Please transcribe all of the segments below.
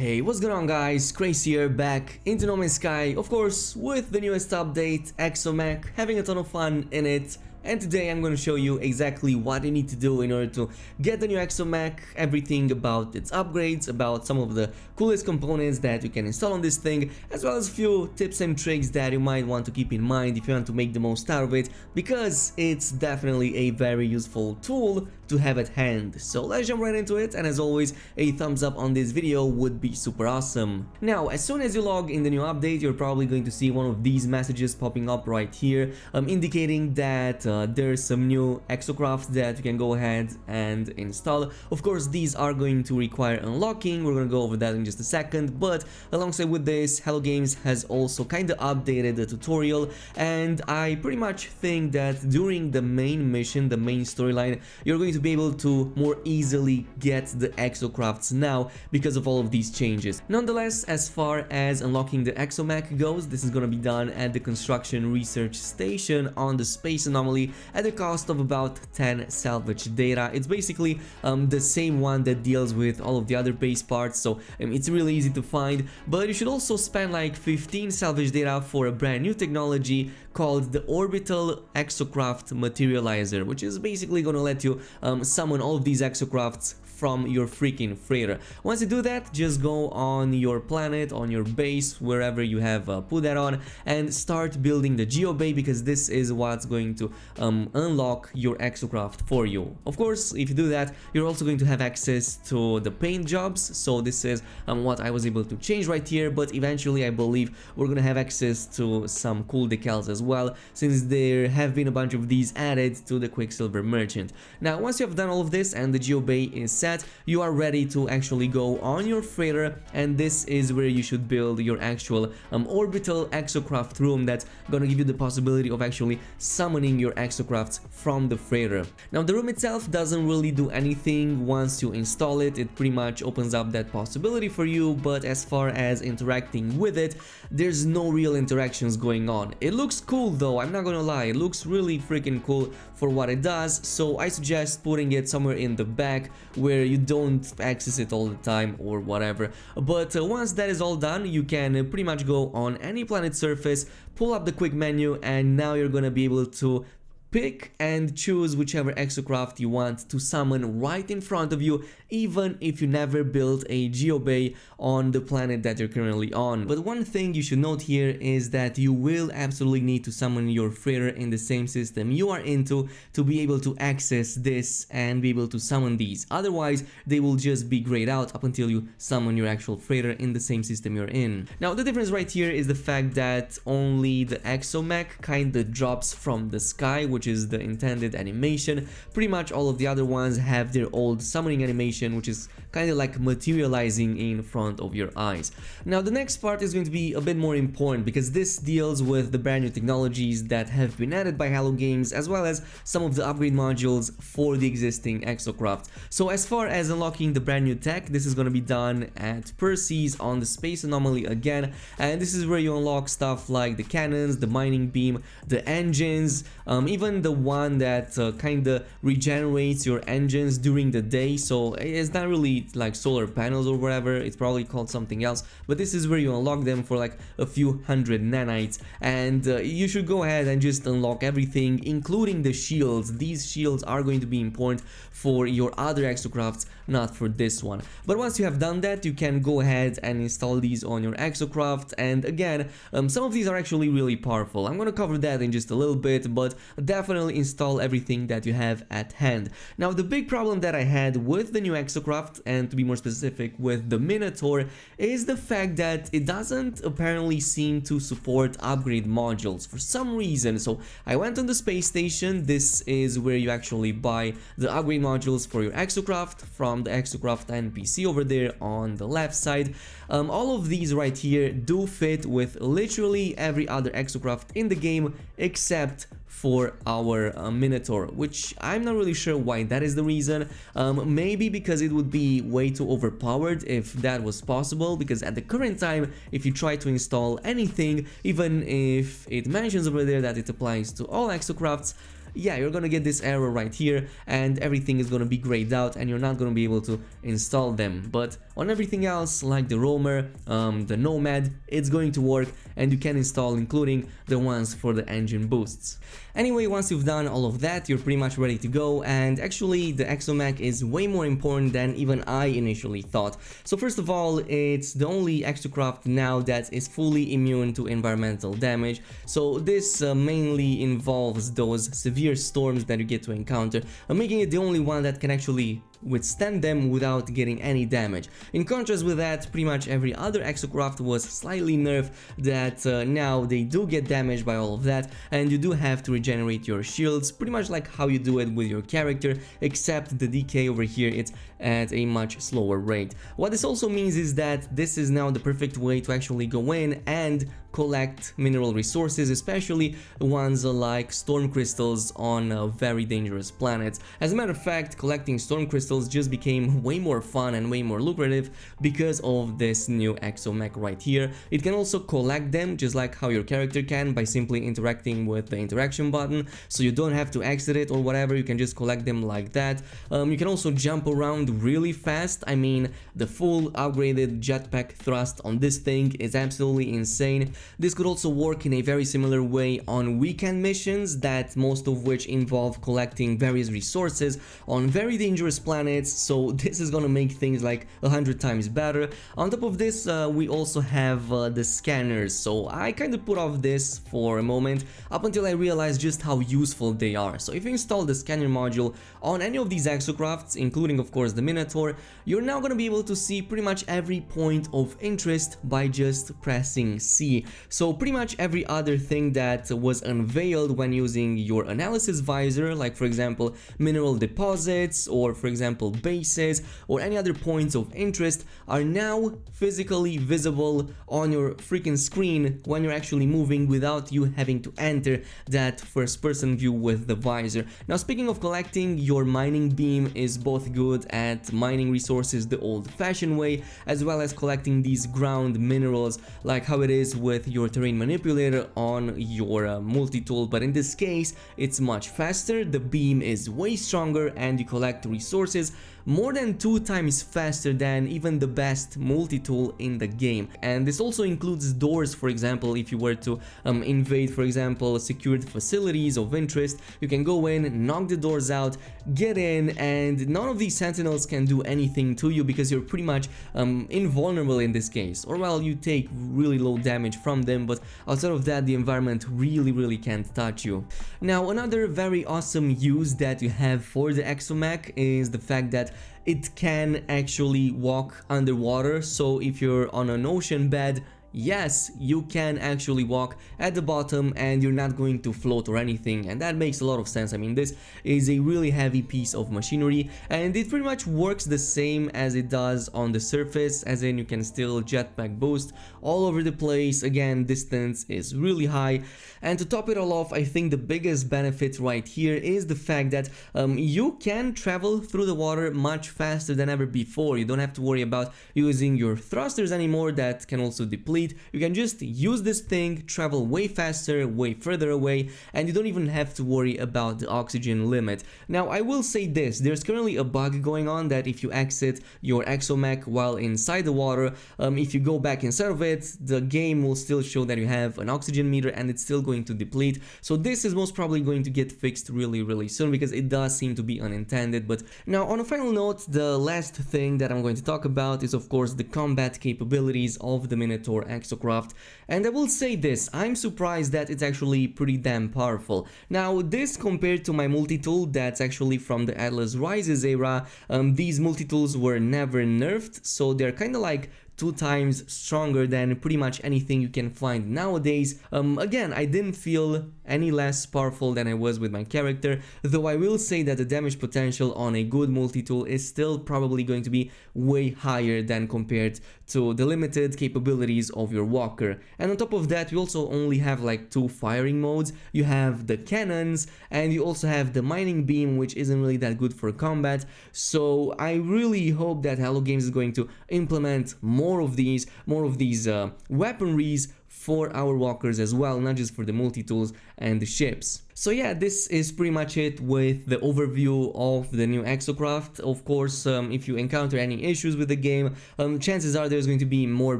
Hey, what's going on guys, Chris here, back into No Man's Sky, of course, with the newest update, EXO MECH, having a ton of fun in it. And today I'm going to show you exactly what you need to do in order to get the new EXO MECH, everything about its upgrades, about some of the coolest components that you can install on this thing, as well as a few tips and tricks that you might want to keep in mind if you want to make the most out of it, because it's definitely a very useful tool to have at hand. So let's jump right into it, and as always, a thumbs up on this video would be super awesome. Now, as soon as you log in the new update, you're probably going to see one of these messages popping up right here, indicating that there's some new exocrafts that you can go ahead and install. Of course, these are going to require unlocking. We're going to go over that in just a second, but alongside with this, Hello Games has also kind of updated the tutorial, and I pretty much think that during the main mission, the main storyline, you're going to be able to more easily get the exocrafts now because of all of these changes. Nonetheless, as far as unlocking the EXO MECH goes, this is going to be done at the construction research station on the space anomaly at the cost of about 10 salvage data. It's basically the same one that deals with all of the other base parts, so it's really easy to find, but you should also spend like 15 salvage data for a brand new technology called the Orbital Exocraft Materializer, which is basically going to let you summon all of these exocrafts from your freaking freighter. Once you do that, just go on your planet, on your base, wherever you have put that on, and start building the geobay, because this is what's going to unlock your exocraft for you. Of course, if you do that, you're also going to have access to the paint jobs, so this is what I was able to change right here, but eventually I believe we're gonna have access to some cool decals as well, since there have been a bunch of these added to the Quicksilver Merchant. Now, once you have done all of this and the geobay is set, you are ready to actually go on your freighter, and this is where you should build your actual orbital exocraft room that's gonna give you the possibility of actually summoning your exocrafts from the freighter. Now, the room itself doesn't really do anything once you install it. It pretty much opens up that possibility for you, but as far as interacting with it, there's no real interactions going on. It looks cool though, I'm not gonna lie, it looks really freaking cool for what it does, so I suggest putting it somewhere in the back where you don't access it all the time or whatever. But once that is all done, you can pretty much go on any planet surface, pull up the quick menu, and now you're gonna be able to pick and choose whichever exocraft you want to summon right in front of you, even if you never built a geobay on the planet that you're currently on. But one thing you should note here is that you will absolutely need to summon your freighter in the same system you are into to be able to access this and be able to summon these. Otherwise, they will just be grayed out up until you summon your actual freighter in the same system you're in. Now, the difference right here is the fact that only the EXO MECH kinda drops from the sky, which is the intended animation. Pretty much all of the other ones have their old summoning animation, which is kind of like materializing in front of your eyes. Now, the next part is going to be a bit more important, because this deals with the brand new technologies that have been added by Hello Games, as well as some of the upgrade modules for the existing exocraft. So as far as unlocking the brand new tech, this is going to be done at Perseus on the space anomaly again, and this is where you unlock stuff like the cannons, the mining beam, the engines, even the one that kinda regenerates your engines during the day. So it's not really like solar panels or whatever, it's probably called something else, but this is where you unlock them for like a few hundred nanites, and you should go ahead and just unlock everything, including the shields. These shields are going to be important for your other exocrafts, not for this one. But once you have done that, you can go ahead and install these on your exocraft, and again, some of these are actually really powerful. I'm gonna cover that in just a little bit, but definitely install everything that you have at hand. Now, the big problem that I had with the new exocraft, and to be more specific with the Minotaur, is the fact that it doesn't apparently seem to support upgrade modules for some reason. So I went on the space station. This is where you actually buy the upgrade modules for your exocraft from the exocraft NPC over there on the left side. All of these right here do fit with literally every other exocraft in the game except for our Minotaur, which I'm not really sure why that is the reason. Maybe because it would be way too overpowered if that was possible, because at the current time, if you try to install anything, even if it mentions over there that it applies to all exocrafts, yeah, you're gonna get this error right here and everything is gonna be grayed out and you're not gonna be able to install them. But on everything else, like the roamer, the nomad, it's going to work and you can install, including the ones for the engine boosts. Anyway, once you've done all of that, you're pretty much ready to go, and actually the EXO MECH is way more important than even I initially thought. So first of all, it's the only exocraft now that is fully immune to environmental damage. So this mainly involves those severe storms that you get to encounter, making it the only one that can actually withstand them without getting any damage. In contrast with that, pretty much every other exocraft was slightly nerfed, that now they do get damaged by all of that, and you do have to regenerate your shields, pretty much like how you do it with your character, except the decay over here, it's at a much slower rate. What this also means is that this is now the perfect way to actually go in and collect mineral resources, especially ones like storm crystals on very dangerous planets. As a matter of fact, collecting storm crystals just became way more fun and way more lucrative because of this new EXO MECH right here. It can also collect them just like how your character can by simply interacting with the interaction button, so you don't have to exit it or whatever, you can just collect them like that. You can also jump around really fast. I mean, the full upgraded jetpack thrust on this thing is absolutely insane. This could also work in a very similar way on weekend missions, that most of which involve collecting various resources on very dangerous planets, so this is gonna make things like 100 times better. On top of this, we also have the scanners, so I kind of put off this for a moment up until I realized just how useful they are. So if you install the scanner module on any of these exocrafts, including of course the Minotaur, you're now gonna be able to see pretty much every point of interest by just pressing C. So pretty much every other thing that was unveiled when using your analysis visor, like for example mineral deposits or for example bases or any other points of interest, are now physically visible on your freaking screen when you're actually moving without you having to enter that first person view with the visor. Now speaking of collecting, your mining beam is both good at mining resources the old-fashioned way, as well as collecting these ground minerals like how it is with your terrain manipulator on your multi-tool, but in this case it's much faster, the beam is way stronger, and you collect resources more than 2 times faster than even the best multi-tool in the game. And this also includes doors. For example, if you were to invade, for example, secured facilities of interest, you can go in, knock the doors out, get in, and none of these sentinels can do anything to you because you're pretty much invulnerable in this case. Or well, you take really low damage from them, but outside of that, the environment really can't touch you. Now, another very awesome use that you have for the EXO MECH is the fact that it can actually walk underwater. So if you're on an ocean bed, yes, you can actually walk at the bottom and you're not going to float or anything, and that makes a lot of sense. I mean, this is a really heavy piece of machinery and it pretty much works the same as it does on the surface, as in you can still jetpack boost all over the place. Again, distance is really high, and to top it all off, I think the biggest benefit right here is the fact that you can travel through the water much faster than ever before. You don't have to worry about using your thrusters anymore that can also deplete. You can just use this thing, travel way faster, way further away, and you don't even have to worry about the oxygen limit. Now, I will say this, there's currently a bug going on that if you exit your EXO MECH while inside the water, if you go back inside of it, the game will still show that you have an oxygen meter and it's still going to deplete. So this is most probably going to get fixed really soon, because it does seem to be unintended. But now, on a final note, the last thing that I'm going to talk about is of course the combat capabilities of the Minotaur exocraft, and I will say this, I'm surprised that it's actually pretty damn powerful. Now, this compared to my multi-tool that's actually from the Atlas Rises era, these multi-tools were never nerfed, so they're kind of like 2 times stronger than pretty much anything you can find nowadays. Again, I didn't feel any less powerful than I was with my character, though I will say that the damage potential on a good multi-tool is still probably going to be way higher than compared to the limited capabilities of your walker. And on top of that, we also only have like 2 firing modes. You have the cannons and you also have the mining beam, which isn't really that good for combat. So I really hope that Hello Games is going to implement more of these weaponries for our walkers as well, not just for the multi-tools and the ships. So yeah, this is pretty much it with the overview of the new Exocraft. Of course, if you encounter any issues with the game, chances are there's going to be more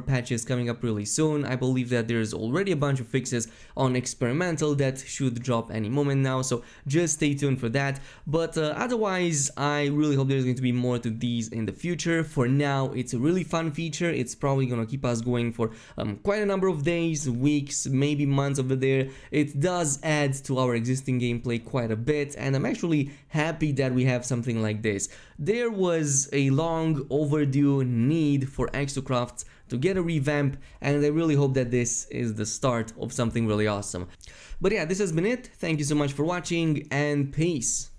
patches coming up really soon. I believe that there's already a bunch of fixes on experimental that should drop any moment now, so just stay tuned for that. But otherwise, I really hope there's going to be more to these in the future. For now, it's a really fun feature. It's probably gonna keep us going for quite a number of days, weeks, maybe months over there. It does add to our existing gameplay quite a bit, and I'm actually happy that we have something like this. There was a long overdue need for Exocrafts to get a revamp, and I really hope that this is the start of something really awesome. But yeah, this has been it. Thank you so much for watching, and peace.